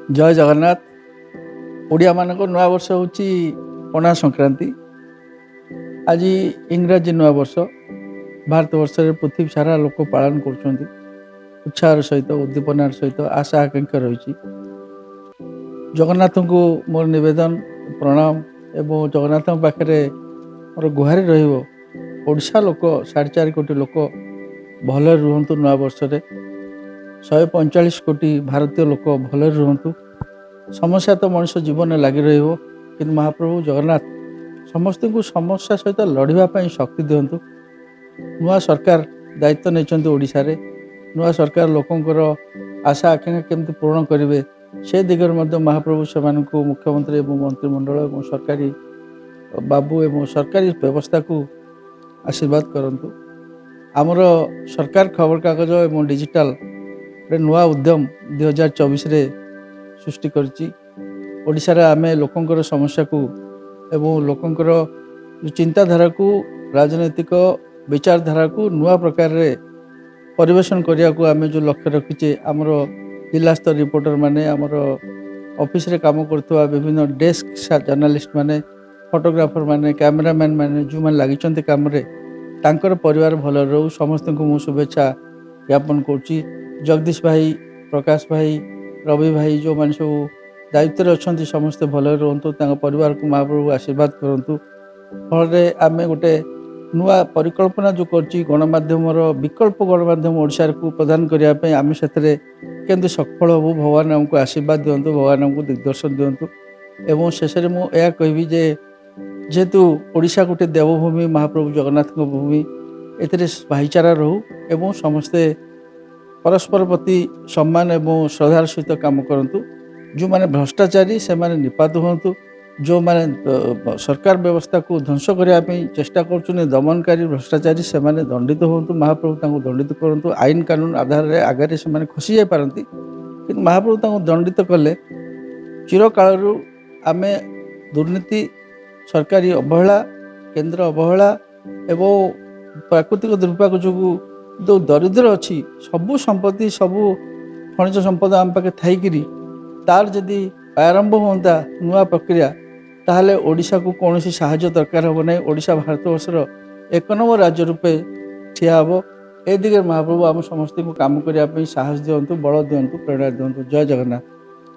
जय जगन्नाथ। ओडिया मानक नया वर्ष हूँ पणा संक्रांति। आज इंग्राजी नया वर्ष भारत वर्ष पृथ्वी सारा लोक पालन कर उत्साह सहित उद्दीपनार सहित आशा आकांक्षा रही। जगन्नाथ को मोर निवेदन प्रणाम एवं जगन्नाथ पाखे मोर गुहारी रोशा लोक 4.5 कोटी लोक भल रुहतु। नया वर्ष 145 कोटी भारतीय लोक भल रुहतु। समस्या तो मनुष्य जीवन लगी कि महाप्रभु जगन्नाथ समस्त को समस्या सहित लड़ाई शक्ति दिंतु। नुआ सरकार दायित्व नहीं ओडिशा रे। नुआ सरकार लोकंकर आशा आकांक्षा केमती पूर्ण करेंगे से दिगरे महाप्रभु से मुख्यमंत्री एवं मंत्रिमंडल और सरकारी बाबू एवं सरकारी व्यवस्था को आशीर्वाद करंतु। आमर सरकार खबर कागज एवं डिजिटल नुआ उद्यम 2024 रे सृष्टि करशार आम लोकंकर समस्या को एवं लोकंकर चिंताधारा को राजनैतिक विचारधारा को नुआ प्रकार रे परिवेशन करने को आम जो लक्ष्य रखीचे आमर जिला स्तर रिपोर्टर माने आमर ऑफिस रे काम करथुवा विभिन्न डेस्क जर्नलिस्ट माने फोटोग्राफर माने कैमरामैन माने जो मैंने लगी काम रे तांकर परिवार भल रहू समस्त को मु शुभेच्छा ज्ञापन करुच्ची। जगदीश भाई, प्रकाश भाई, रवि भाई जो मान सब दायित्व अच्छा समस्ते भल रुहतु। परिवार को महाप्रभु आशीर्वाद करूँ। फल आम गोटे नुआ परिकल्पना जो कर गणमाध्यम विकल्प गणमाध्यम ओडिशा को प्रदान करने आम से केमती सफल हबू। भगवान आमको आशीर्वाद दिंतु, भगवान आमको दिग्दर्शन दिंतु। एवं शेष में मुझे कहबी जेहेतु ओडिशा गोटे देवभूमि महाप्रभु जगन्नाथ भूमि एथिरे भाईचारा रहू एवं समस्ते परस्पर प्रति सम्मान एवं श्रद्धार सहित काम करंतु। जो माने भ्रष्टाचारी से माने निपात हुंतु। जो माने सरकार व्यवस्था को ध्वंस करने चेष्टा कर दमनकारी भ्रष्टाचारी से माने दंडित हुंतु। महाप्रभु तांको दंडित करंतु। आईन कानून आधार रे आगे से माने खसी जाई पारंती कि महाप्रभु तांको दंडित कले चिरकालरू आमे दुर्नीति, सरकारी अवहेला, केंद्र अवहेला एवं प्राकृतिक दुर्भाग्य जो जो दरिद्र अच्छी सबू संपत्ति सबू खनिज संपद आम पाखे थी तार जदि आरंभ होता नुआ प्रक्रिया ताहले ओडिशा को कौन साहाय्य दरकार हम ना। ओडिशा भारतवर्षर 1 नंबर राज्य रूपे ठिया हम। ए दिगरे महाप्रभु आम समस्त को काम करने साहस दिंतु, बल दिंतु, प्रेरणा दिंतु। जय जगन्नाथ।